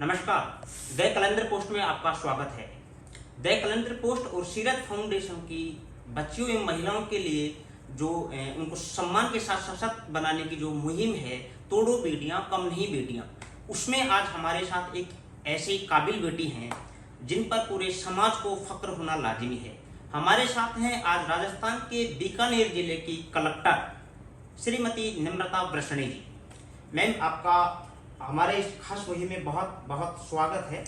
नमस्कार। The Qalandar post में आपका स्वागत है। द कलंदर पोस्ट और सीरत फाउंडेशन की बच्चियों एवं महिलाओं के लिए जो उनको सम्मान के साथ सशक्त बनाने की जो मुहिम है, तोड़ो बेटियां कम नहीं बेटियां, उसमें आज हमारे साथ एक ऐसी काबिल बेटी हैं जिन पर पूरे समाज को फक्र होना लाजिमी है। हमारे साथ हैं आज राजस्थान के बीकानेर जिले की कलेक्टर श्रीमती नम्रता वृषणी जी। मैम, आपका हमारे इस खास मुहिम में बहुत बहुत स्वागत है।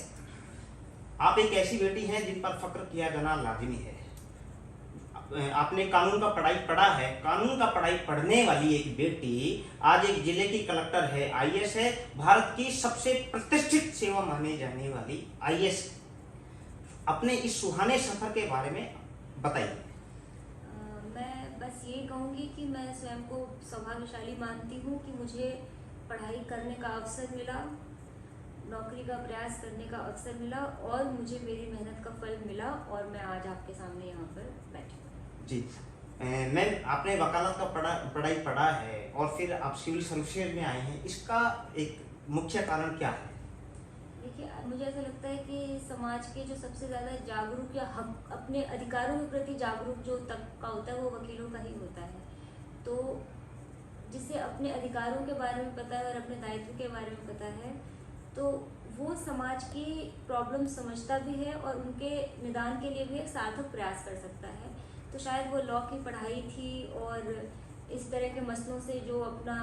आप एक ऐसी बेटी हैं जिन पर फक्र किया जाना लाजिमी है। आपने कानून का पढ़ाई पढ़ा है। कानून का पढ़ाई पढ़ने वाली एक बेटी आज एक जिले की कलेक्टर है, आईएएस है, भारत की सबसे प्रतिष्ठित सेवा माने जाने वाली आईएएस। अपने इस सुहाने सफर के बारे में बताइए। मैं बस ये कहूँगी कि मैं स्वयं को सौभाग्यशाली मानती हूँ कि मुझे पढ़ाई करने का अवसर मिला, नौकरी का प्रयास करने का अवसर मिला और मुझे मेरी मेहनत का फल मिला और मैं आज आपके सामने यहाँ पर बैठी हूँ। जी मैम, आपने वकालत का पढ़ाई पढ़ा है और फिर आप सिविल सर्विसेज में आए हैं, इसका एक मुख्य कारण क्या है? देखिए, मुझे ऐसा लगता है कि समाज के जो सबसे ज़्यादा जागरूक या अपने अधिकारों के प्रति जागरूक जो तबका होता है वो वकीलों का ही होता है। तो जिसे अपने अधिकारों के बारे में पता है और अपने दायित्व के बारे में पता है, तो वो समाज की प्रॉब्लम समझता भी है और उनके निदान के लिए भी एक सार्थक प्रयास कर सकता है। तो शायद वो लॉ की पढ़ाई थी और इस तरह के मसलों से जो अपना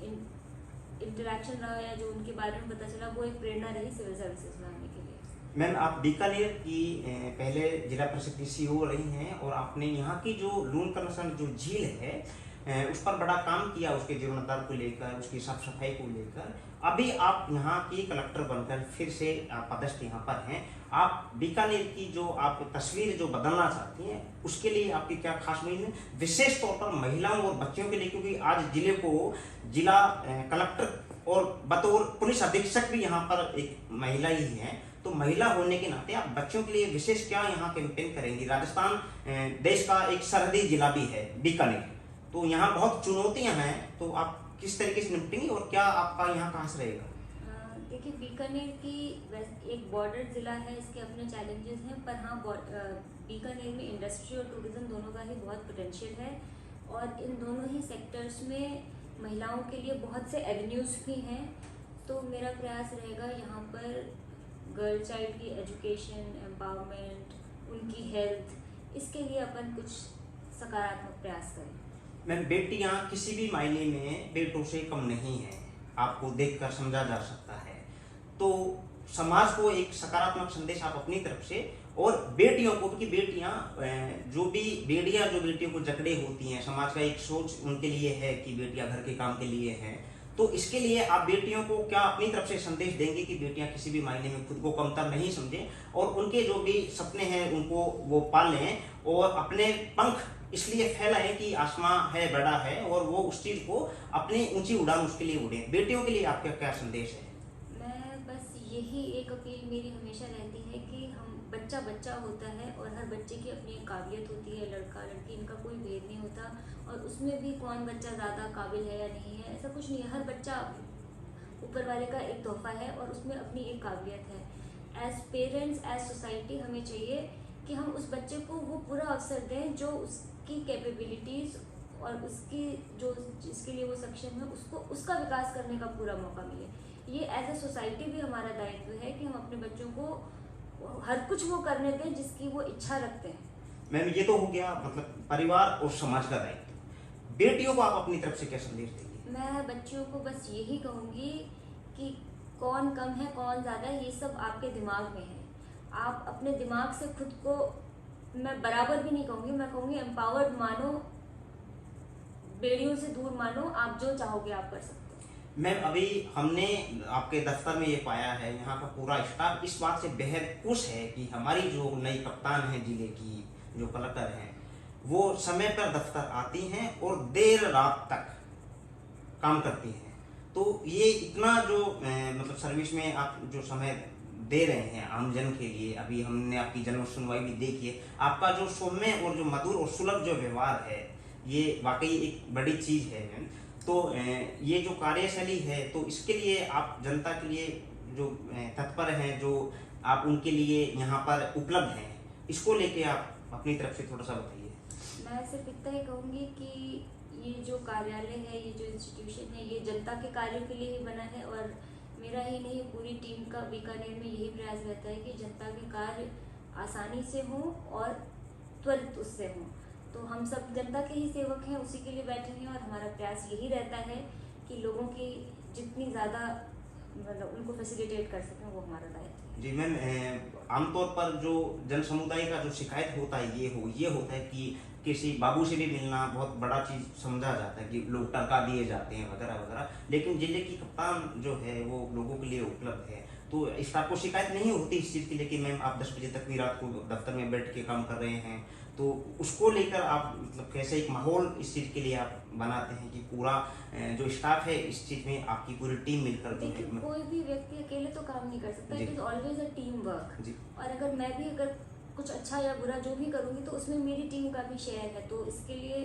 इंटरेक्शन रहा या जो उनके बारे में पता चला, वो एक प्रेरणा रही सिविल सर्विसेज में आने के लिए। मैम, आप बीकानेर की पहले जिला परिषद की सीईओ रही हैं और आपने यहाँ की जो लून कर्नसन जो झील है उस पर बड़ा काम किया, उसके जीर्णोद्धार को लेकर, उसकी साफ सफाई को लेकर। अभी आप यहाँ की कलेक्टर बनकर फिर से पदस्थ यहाँ पर हैं। आप बीकानेर की जो आप तस्वीर जो बदलना चाहती हैं, उसके लिए आपकी क्या खास मुहिम है, विशेष तौर पर महिलाओं और बच्चियों के लिए? क्योंकि आज जिले को जिला कलेक्टर और बतौर पुलिस अधीक्षक भी यहाँ पर एक महिला ही है, तो महिला होने के नाते आप बच्चों के लिए विशेष क्या यहाँ कैंपेन करेंगी? राजस्थान देश का एक सरहदी जिला भी है बीकानेर, तो यहाँ बहुत चुनौतियां हैं, तो आप किस तरीके से निपटेंगी और क्या आपका यहाँ कहाँ से रहेगा? देखिए, बीकानेर की एक बॉर्डर ज़िला है, इसके अपने चैलेंजेस हैं, पर हाँ, बीकानेर में इंडस्ट्री और टूरिज्म दोनों का ही बहुत पोटेंशियल है और इन दोनों ही सेक्टर्स में महिलाओं के लिए बहुत से एवेन्यूज़ भी हैं। तो मेरा प्रयास रहेगा यहाँ पर गर्ल चाइल्ड की एजुकेशन, एम्पावरमेंट, उनकी हेल्थ, इसके लिए अपन कुछ सकारात्मक प्रयास करें। मैम, बेटियां किसी भी मायने में बेटों से कम नहीं है, आपको देखकर समझा जा सकता है। तो समाज को एक सकारात्मक संदेश आप अपनी तरफ से, और बेटियों को, क्योंकि बेटियां जो बेटियों को जकड़े होती हैं, समाज का एक सोच उनके लिए है कि बेटियां घर के काम के लिए हैं, तो इसके लिए आप बेटियों को क्या अपनी तरफ से संदेश देंगे कि बेटियां किसी भी मायने में खुद को कमतर नहीं समझें और उनके जो भी सपने हैं उनको वो पालें और अपने पंख इसलिए फैलाएं कि आसमां है, बड़ा है, और वो उस चीज को अपनी ऊंची उड़ान उसके लिए उड़े? बेटियों के लिए आपका क्या संदेश है? मैं बस यही एक अपील मेरी हमेशा रहती है कि हम बच्चा बच्चा होता है और हर बच्चे की अपनी एक काबिलियत होती है, लड़का लड़की इनका कोई भेद नहीं होता और उसमें भी कौन बच्चा ज़्यादा काबिल है या नहीं है, ऐसा कुछ नहीं है। हर बच्चा ऊपर वाले का एक तोहफा है और उसमें अपनी एक काबिलियत है। एज पेरेंट्स, एज सोसाइटी हमें चाहिए कि हम उस बच्चे को वो पूरा अवसर दें जो उसकी कैपेबिलिटीज़ और उसकी जो जिसके लिए वो सक्षम है, उसको उसका विकास करने का पूरा मौका मिले। ये एज ए सोसाइटी भी हमारा दायित्व है कि हम अपने बच्चों को हर कुछ वो करने दें जिसकी वो इच्छा रखते हैं। मैम, ये तो हो गया मतलब परिवार और समाज का दायित्व। बेटियों को आप अपनी तरफ से क्या संदेश देंगे? मैं बच्चियों को बस यही कहूँगी कि कौन कम है कौन ज़्यादा है, ये सब आपके दिमाग में है। आप अपने दिमाग से खुद को, मैं बराबर भी नहीं कहूँगी, मैं कहूँगी एम्पावर्ड मानो, बेड़ियों से दूर मानो, आप जो चाहोगे आप कर सकते हो। मैम, अभी हमने आपके दफ्तर में ये पाया है, यहाँ का पूरा स्टाफ इस बात से बेहद खुश है कि हमारी जो नई कप्तान है जिले की, जो कलेक्टर हैं, वो समय पर दफ्तर आती हैं और देर रात तक काम करती हैं। तो ये इतना जो मतलब सर्विस में आप जो समय दे रहे हैं आमजन के लिए, अभी हमने आपकी जन सुनवाई भी देखी है, आपका जो सौम्य और जो मधुर और सुलभ जो व्यवहार है, ये वाकई एक बड़ी चीज़ है मैम। तो ये जो कार्यशैली है, तो इसके लिए आप जनता के लिए जो तत्पर हैं, जो आप उनके लिए यहाँ पर उपलब्ध हैं, इसको लेके आप अपनी तरफ से थोड़ा सा बताइए। मैं सिर्फ इतना ही कहूँगी कि ये जो कार्यालय है, ये जो इंस्टीट्यूशन है, ये जनता के कार्य के लिए ही बना है। और मेरा ही नहीं, पूरी टीम का बीकानेर में यही प्रयास रहता है कि जनता के कार्य आसानी से हों और त्वरित उससे हों। तो हम सब जनता के ही सेवक हैं, उसी के लिए बैठे हैं और हमारा प्रयास यही रहता है कि लोगों की जितनी ज़्यादा मतलब उनको फैसिलिटेट कर सकें, वो हमारा दायित्व है। जी मैम, आमतौर पर जो जन समुदाय का जो शिकायत होता है ये होता है कि किसी बाबू से भी मिलना बहुत बड़ा चीज़ समझा जाता है कि लोग टरका दिए जाते हैं वगैरह वगैरह, लेकिन जिले की कप्तान जो है वो लोगों के लिए उपलब्ध है। तो स्टाफ को शिकायत नहीं होती इस चीज़ के लिए कि मैम आप 10 बजे तक भी रात को दफ्तर में बैठ के काम कर रहे हैं, तो उसको लेकर आप मतलब कैसे एक माहौल इस चीज़ के लिए आप बनाते हैं कि पूरा जो स्टाफ है इस चीज़ में आपकी पूरी टीम मिलकर जो देखिए, है। कोई भी व्यक्ति अकेले तो काम नहीं कर सकता, it is always a team work. जी और अगर कुछ अच्छा या बुरा जो भी करूँगी तो उसमें मेरी टीम का भी शेयर है। तो इसके लिए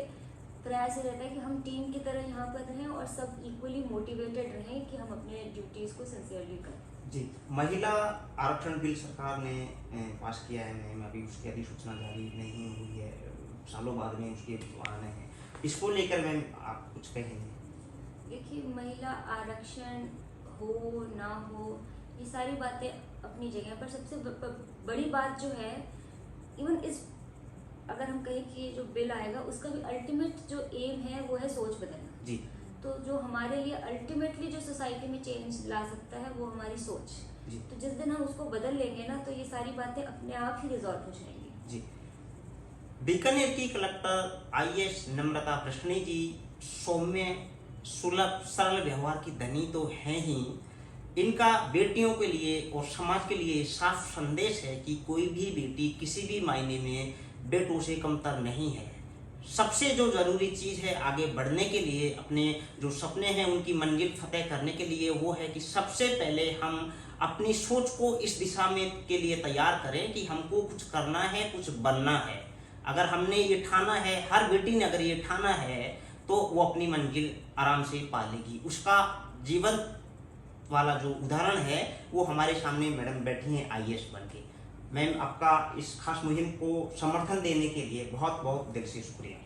प्रयास ये रहता है कि हम टीम की तरह यहाँ पर रहें और सब इक्वली मोटिवेटेड रहें कि हम अपने ड्यूटीज़ को सिंसियरली करें। जी, महिला आरक्षण बिल सरकार ने पास किया है मैम, अभी उसकी अधिसूचना जारी नहीं हुई है, सालों बाद में उसके आने हैं, इसको लेकर मैम आप कुछ कहेंगे? देखिए, महिला आरक्षण हो ना हो, ये सारी बातें अपनी जगह पर। सबसे बड़ी बात जो है, इवन इस अगर हम कहें कि ये जो बिल आएगा उसका भी अल्टीमेट जो एम है वो है सोच बदलना। जी तो जो हमारे लिए अल्टीमेटली जो सोसाइटी में चेंज ला सकता है वो हमारी सोच। जी तो जिस दिन हम उसको बदल लेंगे ना, तो ये सारी बातें अपने आप ही रिजॉल्व हो जाएंगी। जी। बीकानेर की कलेक्टर IAS नम्रता प्रश्नी जी सौम्य, सुलभ, सरल व्यवहार की धनी तो हैं ही, इनका बेटियों के लिए और समाज के लिए साफ संदेश है कि कोई भी बेटी किसी भी मायने में बेटों से कमतर नहीं है। सबसे जो ज़रूरी चीज़ है आगे बढ़ने के लिए, अपने जो सपने हैं उनकी मंजिल फतेह करने के लिए, वो है कि सबसे पहले हम अपनी सोच को इस दिशा में के लिए तैयार करें कि हमको कुछ करना है, कुछ बनना है। अगर हमने ये ठाना है, हर बेटी ने अगर ये ठाना है, तो वो अपनी मंजिल आराम से पा लेगी। उसका जीवन वाला जो उदाहरण है वो हमारे सामने मैडम बैठी हैं IAS बन के। मैम, आपका इस खास मुहिम को समर्थन देने के लिए बहुत बहुत दिल से शुक्रिया।